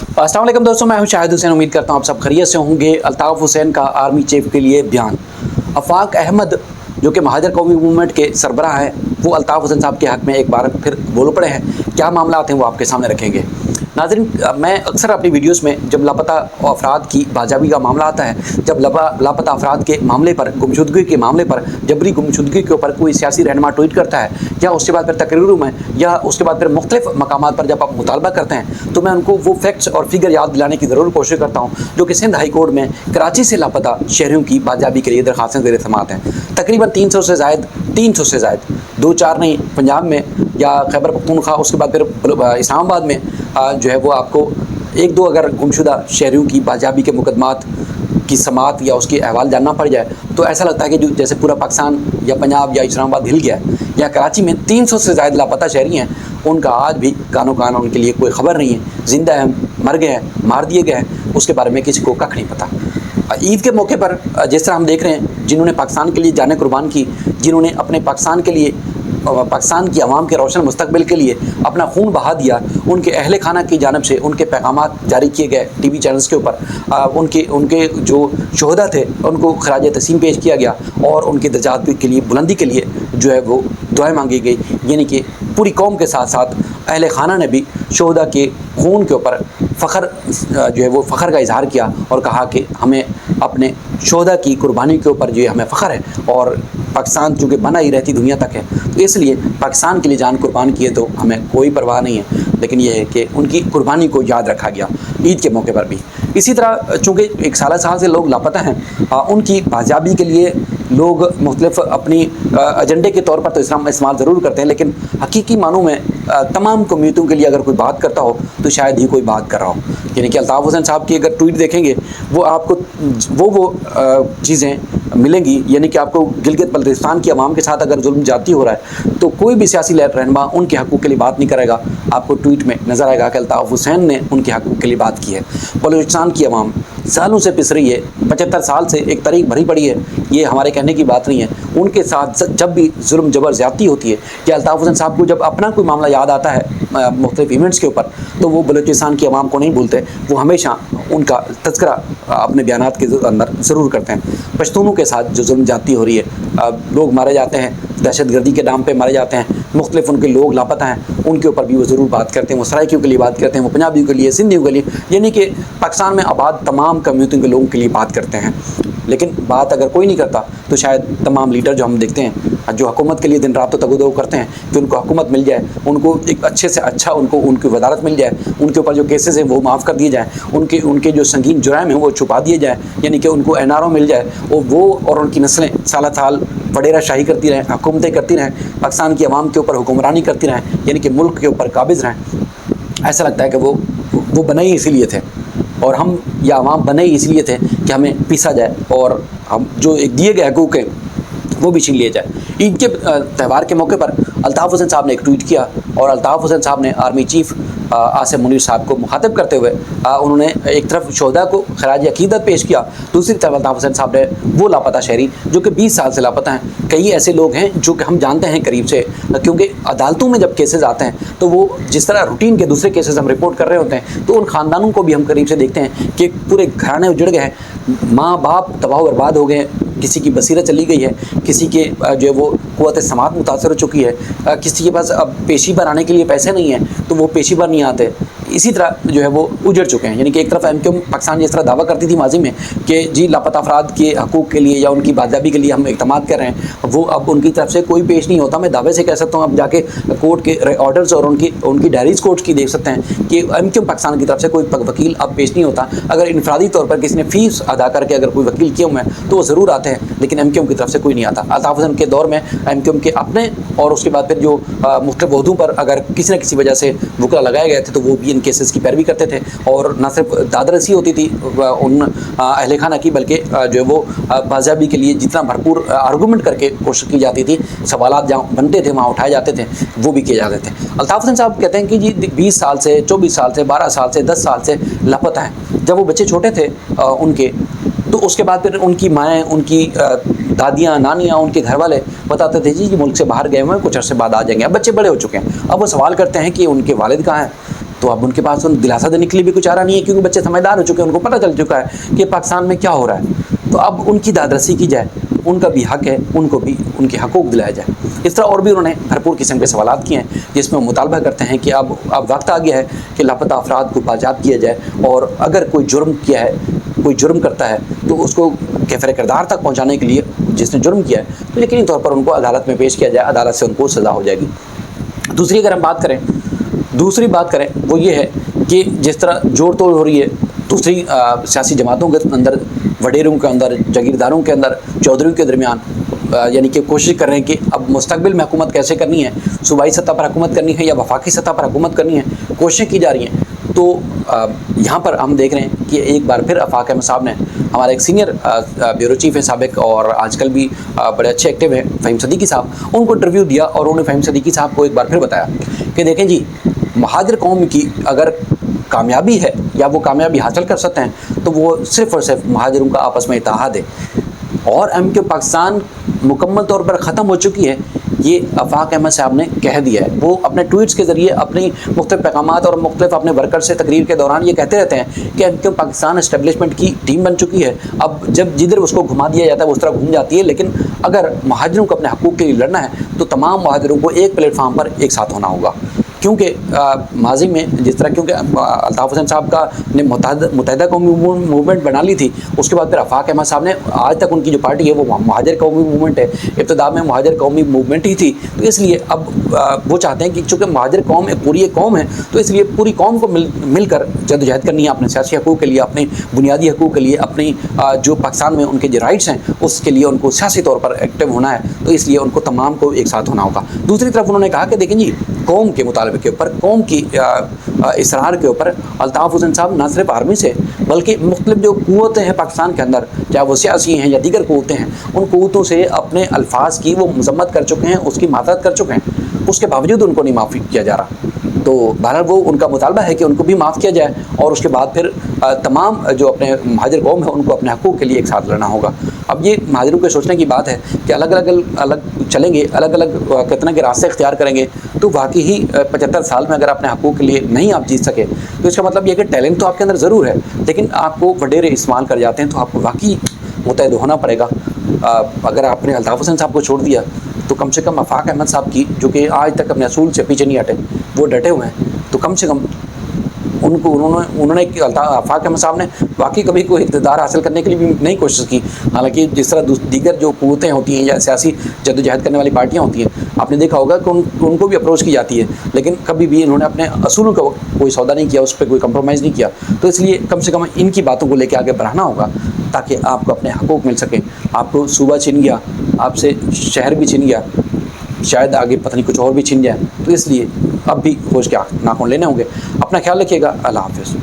अस्सलाम वालेकुम दोस्तों, मैं हूं शाहिद हुसैन। उम्मीद करता हूं आप सब खैरियत से होंगे। अल्ताफ़ हुसैन का आर्मी चीफ के लिए बयान। आफाक अहमद जो कि महाजर कौमी मूवमेंट के सरबराह हैं, वो अल्ताफ़ हुसैन साहब के हक़ में एक बार फिर बोल पड़े हैं। क्या मामला हैं वो आपके सामने रखेंगे। नाज़रीन, मैं अक्सर अपनी वीडियोस में जब लापता अफराद की बाजाबी का मामला आता है, जब लापता अफराद के मामले पर, गुमशुदगी के मामले पर, जबरी गुमशुदगी के ऊपर कोई सियासी रहनुमा ट्वीट करता है, या उसके बाद फिर तकरीरों में, या उसके बाद फिर मुख्तलिफ मकामात पर जब आप मुतालबा करते हैं, तो मैं उनको वो फैक्ट्स और फिगर याद दिलाने की ज़रूर कोशिश करता हूँ जो कि सिंध हाई कोर्ट में कराची से लापता शहरियों की बाजाबी के लिए दरख्वास्तें ज़ेर समाअत हैं। तकरीबन 300 से ज़ायद, 2-4 नहीं, पंजाब में या खैबर पख्तूनख्वा, उसके बाद फिर इस्लामाबाद में जो है वो आपको 1-2 अगर गुमशुदा शहरियों की बाजाबी के मुकदमात की समाअत या उसके अहवाल जानना पड़ जाए तो ऐसा लगता है कि जो जैसे पूरा पाकिस्तान या पंजाब या इस्लामाबाद हिल गया है। या कराची में 300 से ज़ायद लापता शहरी हैं, उनका आज भी कानो कान उनके लिए कोई ख़बर नहीं है। ज़िंदा हैं, मर गए हैं, मार दिए गए हैं, उसके बारे में किसी को कख नहीं पता। ईद के मौके पर जिस तरह हम देख रहे हैं, जिन्होंने पाकिस्तान के लिए जानें कुर्बान की, जिन्होंने अपने पाकिस्तान के लिए, पाकिस्तान की आवाम के रोशन मुस्तकबिल के लिए अपना खून बहा दिया, उनके अहले खाना की जानब से उनके पैगामात जारी किए गए टीवी चैनल्स के ऊपर। उनके जो शोहदा थे उनको खराज तस्लीम पेश किया गया और उनके दर्जात के लिए, बुलंदी के लिए जो है वो दुआएं मांगी गई। यानी कि पूरी कौम के साथ साथ अहले खाना ने भी शोहदा के खून के ऊपर फ़ख्र जो है वो फ़ख्र का इजहार किया और कहा कि हमें अपने शोहदा की कुर्बानी के ऊपर जो है हमें फ़ख्र है, और पाकिस्तान चूँकि बना ही रहती दुनिया तक है, तो इसलिए पाकिस्तान के लिए जान कुर्बान किए तो हमें कोई परवाह नहीं है। लेकिन यह है कि उनकी कुर्बानी को याद रखा गया ईद के मौके पर भी। इसी तरह चूँकि एक साल से लोग लापता हैं, उनकी बाजाबी के लिए लोग मुख्तलिफ अपनी एजेंडे के तौर पर तो इस्तेमाल ज़रूर करते हैं, लेकिन हकीकी मानों में तमाम कम्यूनिटियों के लिए अगर कोई बात करता हो तो शायद ही कोई बात कर रहा हो। यानी कि अल्ताफ़ हुसैन साहब की अगर ट्वीट देखेंगे, वो आपको वो चीज़ें मिलेंगी। यानी कि आपको गिलगित बल्तिस्तान की आवाम के साथ अगर जुल्म जाती हो रहा है तो कोई भी सियासी रहनुमा उनके हकूक़ के लिए बात नहीं करेगा। आपको ट्वीट में नज़र आएगा कि अल्ताफ़ हुसैन ने उनके हकूक़ के लिए बात की है। बलूचिस्तान की आवाम सालों से पिस रही है, 75 साल से एक तारीख भरी पड़ी है, ये हमारे कहने की बात नहीं है। उनके साथ जब भी जुल्म जबर ज़्यादती होती है, या अल्ताफ़ हुसैन साहब को जब अपना कोई मामला याद आता है मुख्तलिफ इवेंट्स के ऊपर, तो वो बलूचिस्तान की आवाम को नहीं भूलते। वो हमेशा उनका तज़किरा अपने बयानात के अंदर ज़रूर करते हैं। पश्तूनों के साथ जो जुल्म ज़्यादती हो रही है, लोग मारे जाते हैं, दहशतगर्दी के नाम पे मारे जाते हैं, मुख्तलिफ उनके लोग लापता हैं, उनके ऊपर भी वो ज़रूर बात करते हैं। वो सराइकियों के लिए बात करते हैं, वो पंजाबियों के लिए, सिंधियों के लिए, यानी कि पाकिस्तान में आबाद तमाम कम्यूनिटी के लोगों के लिए बात करते हैं। लेकिन बात अगर कोई नहीं करता तो शायद तमाम लीडर जो हम देखते हैं, जो हुकूमत के लिए दिन रात तो तगोदो करते हैं कि उनको हुकूमत मिल जाए, उनको एक अच्छे से अच्छा उनको उनकी वजारत मिल जाए, उनके ऊपर जो केसेस हैं वो माफ़ कर दिए जाएँ, उनके जो संगीन जुराइम हैं वो छुपा दिए जाए, यानी कि उनको NRO मिल जाए, वो और उनकी नस्लें साल साल वडेरा शाही करती रहें, हुकूमतें करती रहें, पाकिस्तान की आवाम के ऊपर हुक्मरानी करती रहें, यानी कि मुल्क के ऊपर काबिज़ रहें। ऐसा लगता है कि वो बने ही इसीलिए थे, और हम या आवाम बने ही इसलिए थे कि हमें पीसा जाए और हम जो एक दिए गए हकूक़ हैं वो भी छीन लिए जाए। ईद के त्यौहार के मौके पर अल्ताफ़ हुसैन साहब ने एक ट्वीट किया, और अल्ताफ़ हुसैन साहब ने आर्मी चीफ आसिम मुनीर साहब को मुखातिब करते हुए उन्होंने एक तरफ शोहदा को खराज अकीदत पेश किया, दूसरी तरफ अल्ताफ़ हुसैन साहब ने वो लापता शहरी जो कि 20 साल से लापता हैं। कई ऐसे लोग हैं जो कि हम जानते हैं करीब से, क्योंकि अदालतों में जब केसेस आते हैं तो वो जिस तरह रूटीन के दूसरे केसेस हम रिपोर्ट कर रहे होते हैं, तो उन ख़ानदानों को भी हम करीब से देखते हैं कि पूरे घराने उजड़ गए हैं, माँ बाप तबाह बर्बाद हो गए, किसी की बसीरत चली गई है, किसी के जो है वो क़ुव्वत समात मुतासर हो चुकी है, किसी के पास अब पेशी पर आने के लिए पैसे नहीं हैं तो वो पेशी पर नहीं आते। इसी तरह जो है वो उजड़ चुके हैं। यानी कि एक तरफ MQM पाकिस्तान जिस तरह दावा करती थी माजी में कि जी लापता अफराद के हकूक़ के लिए या उनकी बाजाबी के लिए हम इक़दाम कर रहे हैं, वो अब उनकी तरफ से कोई पेश नहीं होता। मैं दावे से कह सकता हूँ, अब जाके कोर्ट के ऑर्डर्स और उनकी डायरीज़ कोर्ट की देख सकते हैं कि MQM पाकिस्तान की तरफ से कोई वकील अब पेश नहीं होता। अगर इनफरादी तौर पर किसी ने फ़ीस अदा करके अगर कोई वकील किए हुए हैं तो वो ज़रूर आते हैं, लेकिन MQM की तरफ से कोई नहीं आता। अल्ताफ़ हुसैन के दौर में MQM के अपने और उसके बाद फिर जो मुख्तलिफ ओहदों पर अगर किसी न किसी वजह से वकला लगाए गए थे तो वो भी इन केसेस की पैरवी करते थे, और न सिर्फ दादरसी होती थी उन अहले खाना की, बल्कि जो है वो बाज़ाबी के लिए जितना भरपूर आर्गूमेंट करके कोशिश की जाती थी, सवालात जहाँ बनते थे वहाँ उठाए जाते थे, वो भी किए जाते थे। अल्ताफ़ हुसैन साहब कहते हैं कि जी 20 साल से, 24 साल से, 12 साल से, 10 साल से लापता हैं। जब वो बच्चे छोटे थे उनके, तो उसके बाद फिर उनकी माएँ, उनकी दादियाँ, नानियाँ, उनके घर वाले बताते थे जी मुल्क से बाहर गए हुए हैं, कुछ अर्से बाद आ जाएंगे। अब बच्चे बड़े हो चुके हैं, अब वो सवाल करते हैं कि उनके वालिद कहाँ हैं, تو اب ان کے پاس دلاسا دینے کے لیے بھی کچھ آ رہا نہیں ہے، کیونکہ بچے سمجھدار ہو چکے ہیں، ان کو پتہ چل چکا ہے کہ پاکستان میں کیا ہو رہا ہے۔ تو اب ان کی دادرسی کی جائے، ان کا بھی حق ہے، ان کو بھی ان کے حقوق دلایا جائے۔ اس طرح اور بھی انہوں نے بھرپور قسم کے سوالات کیے ہیں، جس میں مطالبہ کرتے ہیں کہ اب وقت آ گیا ہے کہ لاپتہ افراد کو بازیاب کیا جائے، اور اگر کوئی جرم کیا ہے، کوئی جرم کرتا ہے تو اس کو کیفر کردار تک پہنچانے کے لیے جس نے جرم کیا ہے تو یقینی طور پر ان کو عدالت میں پیش کیا جائے، عدالت سے ان کو سزا ہو جائے گی۔ دوسری اگر ہم بات کریں وہ یہ ہے کہ جس طرح جوڑ توڑ ہو رہی ہے دوسری سیاسی جماعتوں کے اندر، وڈیروں کے اندر، جاگیرداروں کے اندر، چودھریوں کے درمیان، یعنی کہ کوشش کر رہے ہیں کہ اب مستقبل میں حکومت کیسے کرنی ہے، صوبائی سطح پر حکومت کرنی ہے یا وفاقی سطح پر حکومت کرنی ہے، کوششیں کی جا رہی ہیں۔ تو یہاں پر ہم دیکھ رہے ہیں کہ ایک بار پھر آفاق احمد صاحب نے، ہمارے ایک سینئر بیورو چیف ہیں سابق اور آج کل بھی بڑے اچھے ایکٹیو ہیں، فہیم صدیقی صاحب، ان کو انٹرویو دیا اور انہوں نے فہیم صدیقی صاحب کو ایک بار پھر بتایا کہ دیکھیں جی، مہاجر قوم کی اگر کامیابی ہے یا وہ کامیابی حاصل کر سکتے ہیں تو وہ صرف اور صرف مہاجروں کا آپس میں اتحاد ہے، اور پاکستان مکمل طور پر ختم ہو چکی ہے، یہ آفاق احمد صاحب نے کہہ دیا ہے۔ وہ اپنے ٹویٹس کے ذریعے اپنی مختلف پیغامات اور مختلف اپنے ورکر سے تقریر کے دوران یہ کہتے رہتے ہیں کہ پاکستان اسٹیبلشمنٹ کی ٹیم بن چکی ہے، اب جدھر اس کو گھما دیا جاتا ہے وہ اس طرح گھوم جاتی ہے، لیکن اگر مہاجروں کو اپنے حقوق کے لیے لڑنا ہے تو تمام مہاجروں کو ایک پلیٹ فارم پر ایک ساتھ ہونا ہوگا۔ کیونکہ ماضی میں جس طرح الطاف حسین صاحب کا نے متحدہ قومی موومنٹ بنا لی تھی، اس کے بعد پھر آفاق احمد صاحب نے، آج تک ان کی جو پارٹی ہے وہ مہاجر قومی موومنٹ ہے، ابتدا میں مہاجر قومی موومنٹ ہی تھی، تو اس لیے اب وہ چاہتے ہیں کہ چونکہ مہاجر قوم ایک پوری ایک قوم ہے تو اس لیے پوری قوم کو مل کر جدوجہد کرنی ہے اپنے سیاسی حقوق کے لیے، اپنے بنیادی حقوق کے لیے، اپنی جو پاکستان میں ان کے جو رائٹس ہیں اس کے لیے ان کو سیاسی طور پر ایکٹیو ہونا ہے، تو اس لیے ان کو تمام کو ایک ساتھ ہونا ہوگا۔ دوسری طرف انہوں نے کہا کہ دیکھیں جی، قوم کے مطالبے کے اوپر، قوم کی اصرار کے اوپر الطاف حسین صاحب نہ صرف آرمی سے بلکہ مختلف جو قوتیں ہیں پاکستان کے اندر، چاہے وہ سیاسی ہیں یا دیگر قوتیں ہیں، ان قوتوں سے اپنے الفاظ کی وہ مذمت کر چکے ہیں، اس کی معذرت کر چکے ہیں، اس کے باوجود ان کو نہیں معاف کیا جا رہا۔ تو بہرحال وہ ان کا مطالبہ ہے کہ ان کو بھی معاف کیا جائے، اور اس کے بعد پھر تمام جو اپنے مہاجر قوم ہے ان کو اپنے حقوق کے لیے ایک ساتھ لڑنا ہوگا۔ اب یہ مہاجروں کے سوچنے کی بات ہے کہ الگ چلیں گے، الگ کتنے کے راستے اختیار کریں گے، تو واقعی ہی 75 سال میں اگر اپنے حقوق کے لیے نہیں آپ جیت سکے تو اس کا مطلب یہ کہ ٹیلنٹ تو آپ کے اندر ضرور ہے، لیکن آپ کو وڈیرے استعمال کر جاتے ہیں، تو آپ کو واقعی متحد ہونا پڑے گا۔ اگر آپ نے الطاف حسین صاحب کو چھوڑ دیا تو کم سے کم آفاق احمد صاحب کی، جو کہ آج تک اپنے اصول سے پیچھے نہیں ہٹے، وہ ڈٹے ہوئے ہیں، تو کم سے کم انہوں نے آفاق احمد صاحب نے واقعی کبھی کوئی اقتدار حاصل کرنے کے لیے بھی نہیں کوشش کی، حالانکہ جس طرح دیگر جو قوتیں ہوتی ہیں یا سیاسی جدوجہد کرنے والی پارٹیاں ہوتی ہیں، آپ نے دیکھا ہوگا کہ ان کو بھی اپروچ کی جاتی ہے، لیکن کبھی بھی انہوں نے اپنے اصولوں کا کوئی سودا نہیں کیا، اس پہ کوئی کمپرومائز نہیں کیا۔ تو اس لیے کم سے کم ان کی باتوں کو لے کے آگے بڑھنا ہوگا تاکہ آپ کو اپنے حقوق مل سکیں۔ آپ کو صوبہ چھن گیا، آپ سے شہر بھی چھن گیا، شاید آگے پتہ نہیں کچھ اور بھی چھن جائے، تو اس لیے اب بھی ہوش کے ناخن لینے ہوں گے۔ اپنا خیال رکھیے گا، اللہ حافظ۔